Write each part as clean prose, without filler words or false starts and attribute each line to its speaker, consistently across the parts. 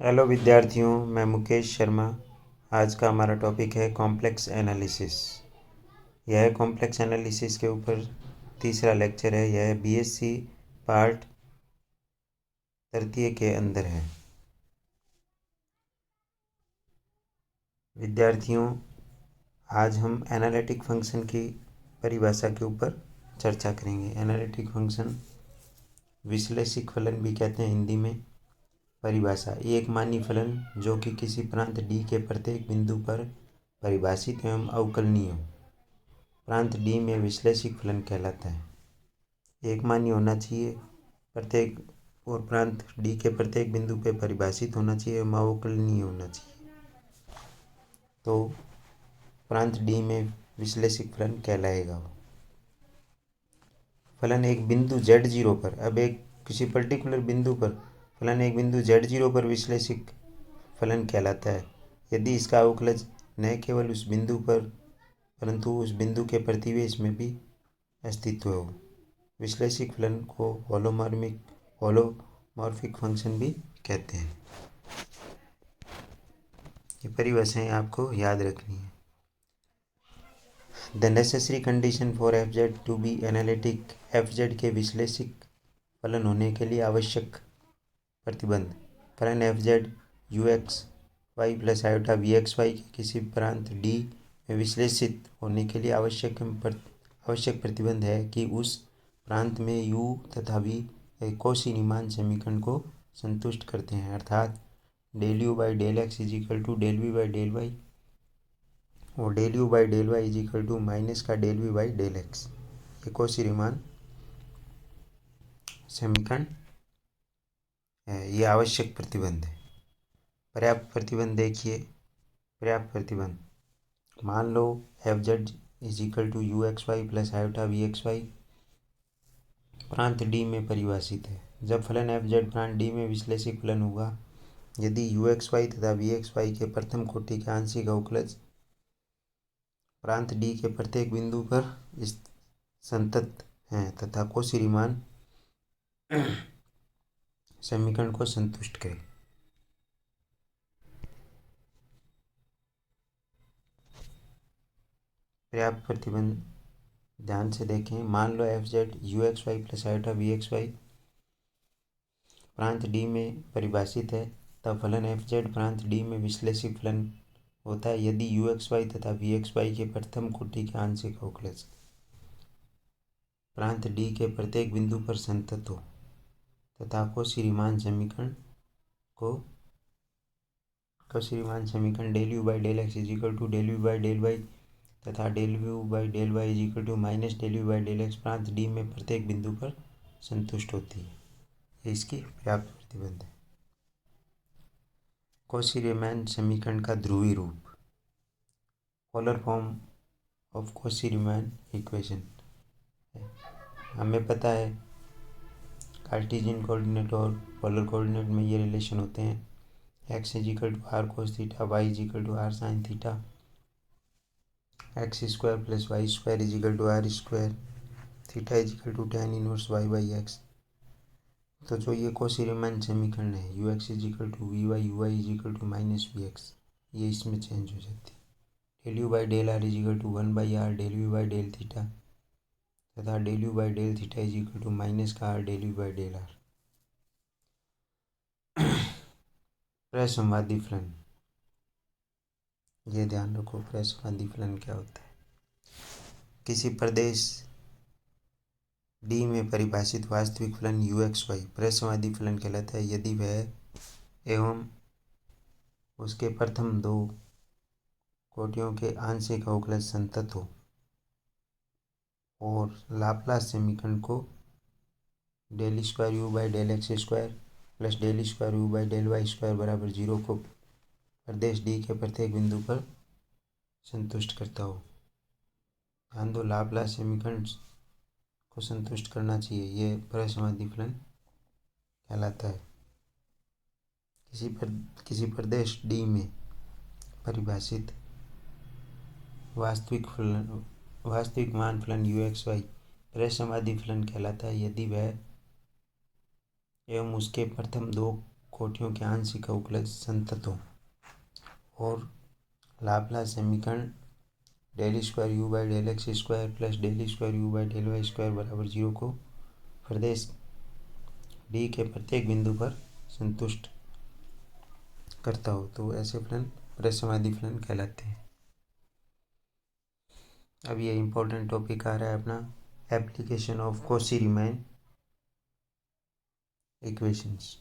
Speaker 1: Hello विद्यार्थियों, मैं मुकेश शर्मा। आज का हमारा टॉपिक है कॉम्प्लेक्स एनालिसिस। यह कॉम्प्लेक्स एनालिसिस के ऊपर तीसरा लेक्चर है। यह बीएससी पार्ट तृतीय के अंदर है। विद्यार्थियों, आज हम एनालिटिक फंक्शन की परिभाषा के ऊपर चर्चा करेंगे। एनालिटिक फंक्शन विश्लेषिक फलन भी कहते हैं हिंदी में। परिभाषा: एक मानी फलन जो कि किसी प्रांत डी के प्रत्येक बिंदु पर परिभाषित एवं अवकलनीय हो, प्रांत डी में विश्लेषिक फलन कहलाता है। एक मानी होना चाहिए प्रत्येक और प्रांत डी के प्रत्येक बिंदु पे परिभाषित होना चाहिए एवं अवकलनीय होना चाहिए, तो प्रांत डी में विश्लेषिक फलन कहलाएगा। फलन एक बिंदु z0 पर, अब एक किसी पर्टिकुलर बिंदु पर फलन एक बिंदु z0 पर विश्लेषिक फलन कहलाता है यदि इसका अवकलज न केवल उस बिंदु पर परंतु उस बिंदु के प्रतिवेश में भी अस्तित्व हो। विश्लेषिक फलन को होलोमॉर्फिक फंक्शन भी कहते हैं। ये परिभाषाएं आपको याद रखनी है। The necessary condition for F Z to be analytic, F Z के विश्लेषिक फलन होने के लिए आवश्यक प्रतिबंध: फलन F Z you x Y plus iota we x Y के किसी प्रांत डी में विश्लेषित होने के लिए आवश्यक प्रतिबंध है कि उस प्रांत में u तथा v एक कौशी रीमान समीकरण को संतुष्ट करते हैं, अर्थात del you by del x is equal to del v by del y और del you by del Y is equal to minus का del v by del x. ये कौशी रीमान समीकरण है। ये आवश्यक प्रतिबंध है। पर्याप्त प्रतिबंध देखिए। पर्याप्त प्रतिबंध: मान लो f Z is equal to you x Y plus iota we x y प्रांत डी में परिभाषित है। जब फलन एफ जेड प्रांत डी में विश्लेषिक फलन होगा यदि यू एक्स वाई तथा वी एक्स वाई के प्रथम कोटि के आंशिक अवकलज प्रांत डी के प्रत्येक बिंदु पर संतत हैं तथा कौशी रीमान समीकरण को संतुष्ट करें। पर्याप्त प्रतिबंध ध्यान से देखें। मान लो f Z you x Y plus iota we x y प्रांत डी में परिभाषित है, तब फलन एफ जेड प्रांत डी में विश्लेषिक फलन होता है यदि यू एक्स वाई तथा वी एक्स वाई के प्रथम कोटि के आंशिक अवकलज प्रांत डी के प्रत्येक बिंदु पर संतत हो तथा कौशी रीमान समीकरण del you by del x is equal to del you by del y तथा del you by del Y is equal to minus del you by del x प्रांत डी में प्रत्येक बिंदु पर संतुष्ट होती है। ये इसकी पर्याप्त प्रतिबंध है। कौशी रीमान समीकरण का ध्रुवी रूप, polar form of Cauchy Riemann equation. हमें पता है कार्टेशियन कोऑर्डिनेट और पोलर कोऑर्डिनेट में ये रिलेशन होते हैं: x is equal to r cos theta, y is equal to r sine theta, x square plus y square is equal to r square, theta is equal to tan inverse y by x. तो जो ये Cauchy Riemann समीकरण है u x is equal to v y u y is equal to minus v x, ये इसमें change हो जाती है। Del you by del r is equal to 1/r del you by del theta तथा del you by del theta is equal to minus का r del you by del r. प्रसंवादी फलन, ये ध्यान रखो, प्रसंवादी फलन क्या होता है? किसी प्रदेश डी में परिभाषित वास्तविक फलन यू एक्स वाई प्रसंवादी फलन कहलाता है यदि वह एवं उसके प्रथम दो कोटियों के आंशिक अवकलज संतत हो और लाप्लास समीकरण को del square U by del X square plus del square U by del Y square बराबर 0 को प्रदेश डी के प्रत्येक बिंदु पर संतुष्ट करता हो। ध्यान दो, लाप्लास समीकरण को संतुष्ट करना चाहिए, ये प्रसंवादी फलन कहलाता है। किसी प्रदेश डी में परिभाषित वास्तविक मान फलन यू एक्स वाई प्रसंवादी फलन कहलाता है यदि वह एवं उसके प्रथम दो कोटियों के आंशिक अवकलज संततों और लाप्लास समीकरण del square U by del X square plus del square U by del Y square बराबर 0 को प्रदेश डी के प्रत्येक बिंदु पर संतुष्ट करता हो तो ऐसे फलन प्रसमाधि फलन कहलाते हैं। अब ये इम्पोर्टेंट टॉपिक आ रहा है अपना application of Cauchy Riemann equations.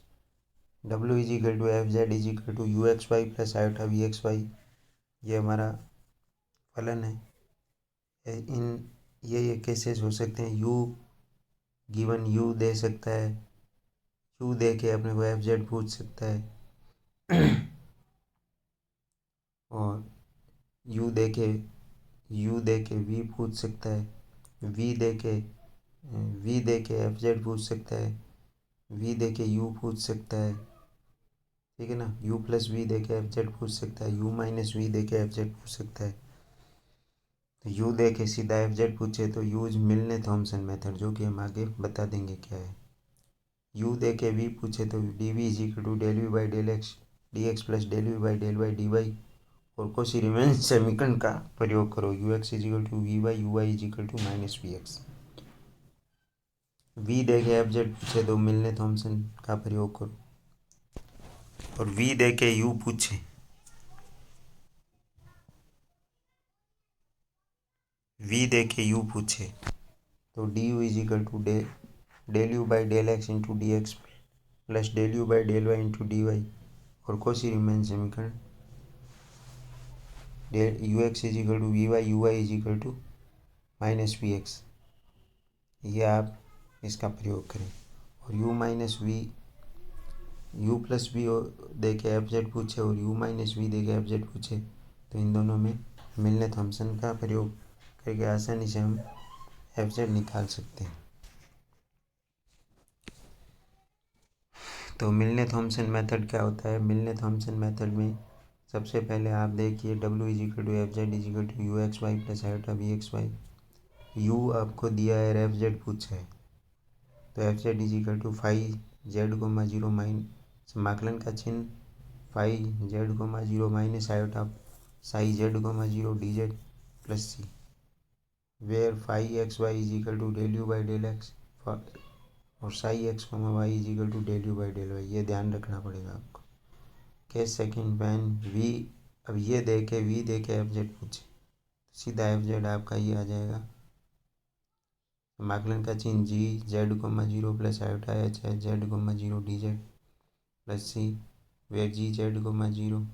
Speaker 1: W is equal to F Z is equal to you x Y plus iota we x Y, ये हमारा फलन है। इन ये केसेस हो सकते हैं। यू गिवन यू दे सकता है, यू दे के अपने को एफ जेड पूछ सकता है और यू दे के वी पूछ सकता है, वी दे के एफ जेड पूछ सकता है, वी दे के यू पूछ सकता है, ठीक है ना। यू प्लस वी दे के एफ जेड पूछ सकता है, यू माइनस वी दे के एफ जेड पूछ सकता है। तो यू दे के सीधा एफ जेड पूछे तो यूज मिलने थॉमसन मेथड, जो कि हम आगे बता देंगे क्या है। यू दे के वी पूछे तो d we is equal to del v by del x d x plus del v by del y d Y और कॉची-रीमान समीकरण का प्रयोग करो। U x is equal to v y, u y is equal to minus v x. V दे के f Z पूछे तो मिलने थॉमसन का प्रयोग करो और वी दे के यू पूछे तो d u is equal to del you by del x into D x plus del you by del Y into D Y और कॉची-रीमान समीकरण del u x is equal to v y, u y is equal to minus v x, ये आप इसका प्रयोग करें। और u minus v u plus v दे के एफ जेड पूछे और यू माइनस वी दे के एफ जेड पूछे तो इन दोनों में मिलने थॉमसन का प्रयोग करके आसानी से हम एफ जेड निकाल सकते हैं। तो मिलने थॉमसन मेथड क्या होता है? मिलने थॉमसन मेथड में सबसे पहले आप देखिए W is equal to F Z is equal to you x Y plus iota we x Y. U आपको दिया है, एफ जेड पूछा है तो F Z is equal to phi Z comma zero माइन समाकलन का चिन्ह phi Z comma zero minus iota psi Z comma zero D Z plus C, where phi X Y is equal to del you by del X और Sai x comma Y is equal to del you by del Y. ये ध्यान रखना पड़ेगा आपको। Case second when we, अब ये दे के we दे के एफ जेड पूछे तो सीधा एफ जेड आपका ये आ जाएगा, समाकलन का चिन्ह g z comma zero plus iota h h z comma zero D Z plus C, where g z comma zero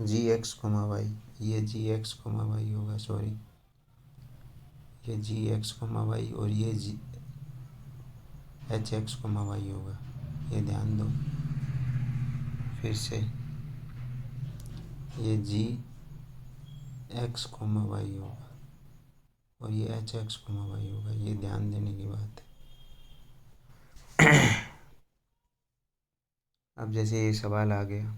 Speaker 1: g x comma y, ये जी एक्स कोमा वाई होगा, सॉरी ये g x comma y और ये g h x comma y होगा, ये ध्यान दो। फिर से ये जी एक्स कोमा वाई होगा और ये एच एक्स कोमा वाई होगा, ये ध्यान देने की बात है। अब जैसे ये सवाल आ गया,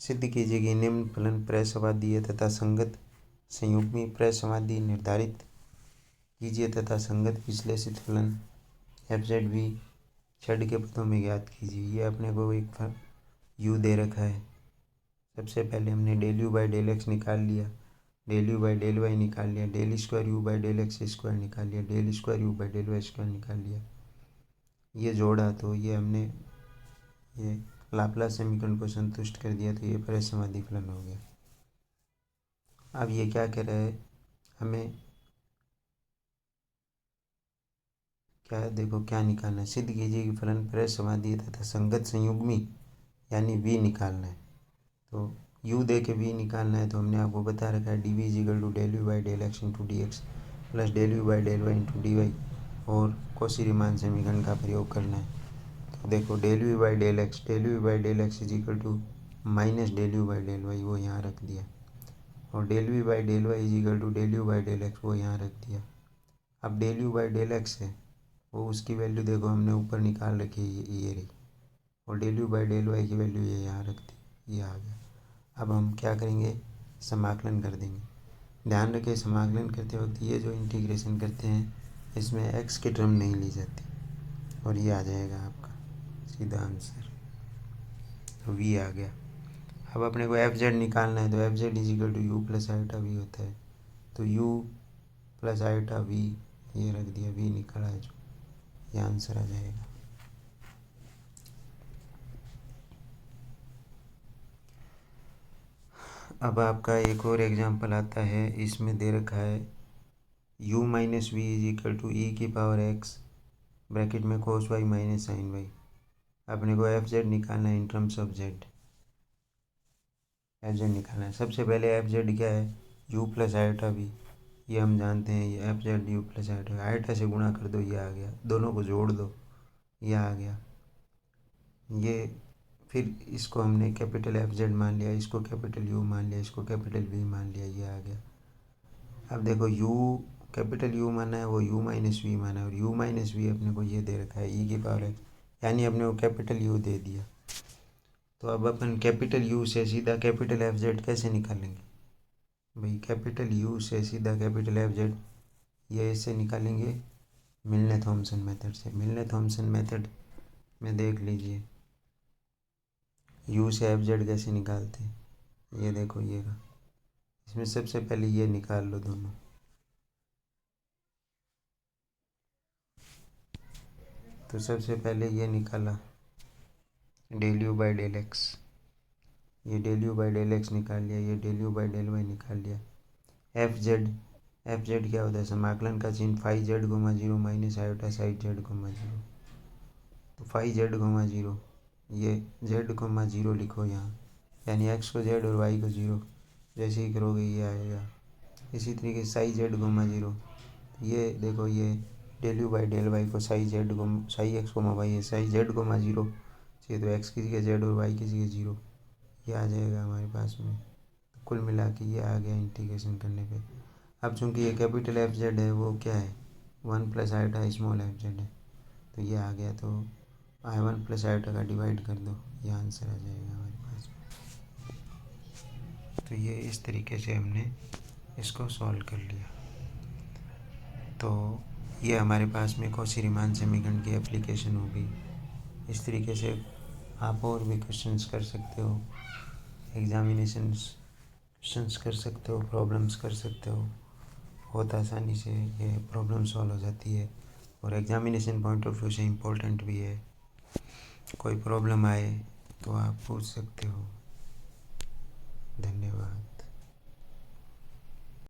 Speaker 1: सिद्ध कीजिए कि निम्न फलन प्रसवादी है तथा संगत संयुग्मी प्रसवादी निर्धारित कीजिए तथा संगत विश्लेषित फलन एफ जेड वी छड़ के पदों में ज्ञात कीजिए। ये अपने को एक यू दे रखा है। सबसे पहले हमने del you by del x निकाल लिया, del you by del Y निकाल लिया, del square U by del X square निकाल लिया, del square U by del Y square निकाल लिया। ये जोड़ा तो ये हमने ये लाप्लास समीकरण को संतुष्ट कर दिया तो ये प्रसमाधि फलन हो गया। अब ये क्या कह रहा है हमें, क्या देखो क्या निकालना है, सिद्ध कीजिए कि फलन प्रसमाधि तथा संगत संयुग्मी यानी वी निकालना है। तो यू दे के वी निकालना है तो हमने आपको बता रखा है D we is equal to del you by del x into D x plus del you by del Y into D Y और कॉची-रीमान समीकरण का प्रयोग करना है। तो देखो del you by del x is equal to minus del you by del Y, वो यहाँ रख दिया और del you by del Y is equal to del you by del X, वो यहाँ रख दिया। अब del you by del X है वो उसकी वैल्यू देखो हमने ऊपर निकाल रखी है, ये रही, और del you by del Y की वैल्यू ये यहाँ रख दी, ये आ गया। अब हम क्या करेंगे, समाकलन कर देंगे। ध्यान रखें समाकलन करते वक्त ये जो इंटीग्रेशन करते हैं इसमें एक्स की टर्म नहीं ली जाती, और ये आ जाएगा आपका सीधा आंसर। तो वी आ गया। अब अपने को एफ जेड निकालना है, तो F Z is equal to U plus iota V होता है। तो यू प्लस आईटा वी ये रख दिया, वी निकला है जो, ये आंसर आ जाएगा। अब आपका एक और एग्जांपल आता है, इसमें दे रखा है u minus v is equal to e की पावर एक्स ब्रैकेट में cos y minus sine y. अपने को एफ जेड निकालना है in terms of z, f z निकालना है। सबसे पहले एफ जेड क्या है, u प्लस आयोटा वी, ये हम जानते हैं, ये F Z you plus iota, iota से गुणा कर दो, ये आ गया, दोनों को जोड़ दो, ये आ गया। ये फिर इसको हमने कैपिटल एफ जेड मान लिया, इसको कैपिटल यू मान लिया, इसको कैपिटल वी मान लिया, ये आ गया। अब देखो यू कैपिटल यू माना है, वो यू माइनस वी माना है, और यू माइनस वी अपने को ये दे रखा है ई की पावर एक्स, यानी अपने को कैपिटल यू दे दिया। तो अब अपन कैपिटल यू से सीधा कैपिटल एफ जेड कैसे निकालेंगे भाई, कैपिटल यू से सीधा कैपिटल एफ जेड ये इससे निकालेंगे मिलने थॉमसन मेथड से। मिलने थॉमसन मेथड में देख लीजिए यू से एफ जेड कैसे निकालते हैं, ये देखो ये रहा। इसमें सबसे पहले ये निकाल लो दोनों, तो सबसे पहले ये निकाला del you by del x, ये del you by del x निकाल लिया, ये del you by del Y निकाल लिया। एफ जेड क्या होता है, समाकलन का चिन्ह phi Z comma zero minus iota psi Z comma zero. तो फाई जेड गोमा जीरो, ये जेड गोमा जीरो लिखो यहाँ, यानी एक्स को जेड और वाई को जीरो, जैसे ही करोगे ये आएगा। इसी तरीके से साई जेड गोमा जीरो, ये देखो ये del you by del y को psi z comma psi x comma y है, साई जेड गोमा जीरो चाहिए, तो एक्स किसी के जेड और वाई किसी के जीरो, ये आ जाएगा हमारे पास में। तो कुल मिला के ये आ गया इंटीग्रेशन करने पे। अब चूंकि ये कैपिटल एफ जेड है, वो क्या है one plus iota small F Z है, तो ये आ गया। तो आई वन प्लस आयोटा का डिवाइड कर दो, ये आंसर आ जाएगा हमारे पास में। तो ये इस तरीके से हमने इसको सॉल्व कर लिया। तो ये हमारे पास में कौशी-रीमान समीकरण की एप्लीकेशन होगी। इस तरीके से आप और भी क्वेश्चंस कर सकते हो, क्वेश्चंस कर सकते हो, प्रॉब्लम्स कर सकते हो, बहुत आसानी से ये प्रॉब्लम सॉल्व हो जाती है और एग्जामिनेशन पॉइंट ऑफ व्यू से इम्पोर्टेंट भी है। कोई प्रॉब्लम आए तो आप पूछ सकते हो। धन्यवाद।